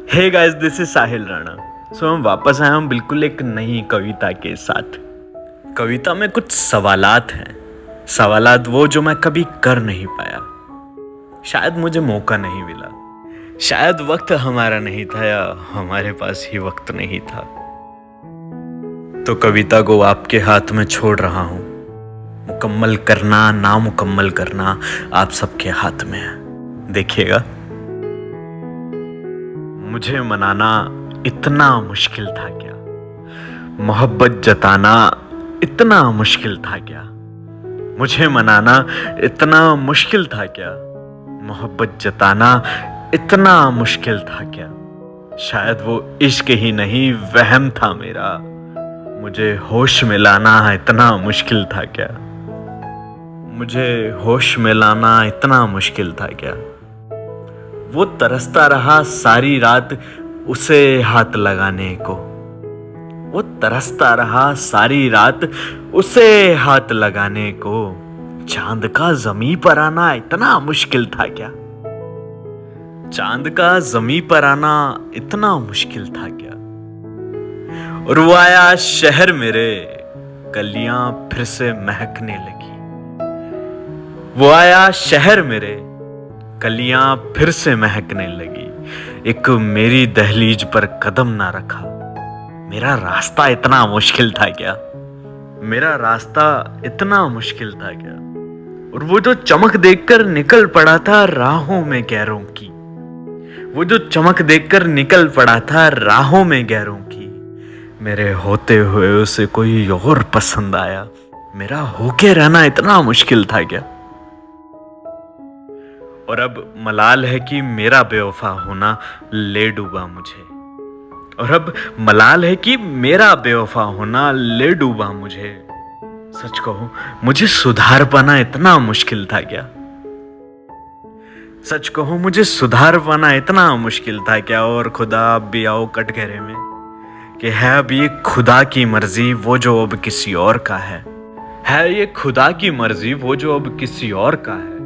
Hey guys, this is साहिल राणा। हम वापस आए हम बिल्कुल एक नई कविता के साथ। कविता में कुछ सवालात हैं, सवालात वो जो मैं कभी कर नहीं पाया। शायद मुझे मौका नहीं मिला, शायद वक्त हमारा नहीं था या हमारे पास ही वक्त नहीं था। तो कविता को आपके हाथ में छोड़ रहा हूं। मुकम्मल करना ना मुकम्मल करना आप सबके हाथ में है, देखिएगा। मुझे मनाना इतना मुश्किल था क्या, मोहब्बत जताना इतना मुश्किल था क्या। मुझे मनाना इतना मुश्किल था क्या, मोहब्बत जताना इतना मुश्किल था क्या। शायद वो इश्क ही नहीं वहम था मेरा, मुझे होश में लाना इतना मुश्किल था क्या। मुझे होश में लाना इतना मुश्किल था क्या। वो तरसता रहा सारी रात उसे हाथ लगाने को, वो तरसता रहा सारी रात उसे हाथ लगाने को। चांद का ज़मीं पर आना इतना मुश्किल था क्या, चांद का ज़मीं पर आना इतना मुश्किल था क्या। और वो आया शहर मेरे, कलियां फिर से महकने लगी। वो आया शहर मेरे, कलियां फिर से महकने लगी। एक मेरी दहलीज पर कदम ना रखा। मेरा रास्ता इतना मुश्किल था क्या, मेरा रास्ता इतना मुश्किल था क्या। और वो जो चमक देखकर निकल पड़ा था राहों में गैरों की, वो जो चमक देखकर निकल पड़ा था राहों में गैरों की। मेरे होते हुए उसे कोई और पसंद आया। मेरा होके रहना इतना मुश्किल था क्या। और अब मलाल है कि मेरा बेवफा होना ले डूबा मुझे। और अब मलाल है कि मेरा बेवफा होना ले डूबा मुझे। सच कहो मुझे सुधार पाना इतना मुश्किल था क्या, सच कहो मुझे सुधार पाना इतना मुश्किल था क्या। और खुदा अब भी आओ कटघरे में, कि है अब ये खुदा की मर्जी वो जो अब किसी और का है ये खुदा की मर्जी वो जो अब किसी और का है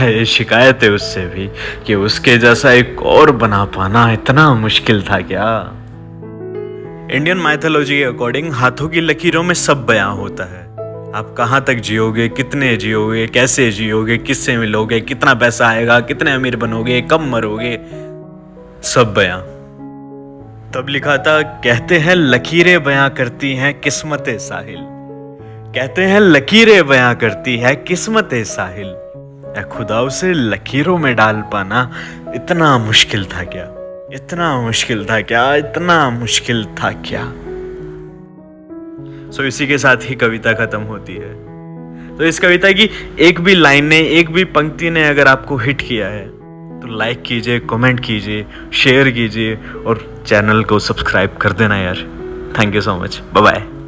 ये शिकायत है उससे भी कि उसके जैसा एक और बना पाना इतना मुश्किल था क्या। इंडियन माइथोलॉजी के अकॉर्डिंग हाथों की लकीरों में सब बयां होता है। आप कहाँ तक जियोगे, कितने जियोगे, कैसे जियोगे, किससे मिलोगे, कितना पैसा आएगा, कितने अमीर बनोगे, कब मरोगे, सब बयां। तब लिखा था, कहते हैं लकीरें बयां करती हैं किस्मतें साहिल, कहते हैं लकीरें बयां करती है किस्मतें साहिल। ऐ खुदा उसे लकीरों में डाल पाना इतना मुश्किल था क्या, इतना मुश्किल था क्या, इतना मुश्किल था क्या। इसी के साथ ही कविता खत्म होती है। तो इस कविता की एक भी लाइन ने, एक भी पंक्ति ने अगर आपको हिट किया है तो लाइक कीजिए, कमेंट कीजिए, शेयर कीजिए और चैनल को सब्सक्राइब कर देना यार। Thank you so much, bye bye.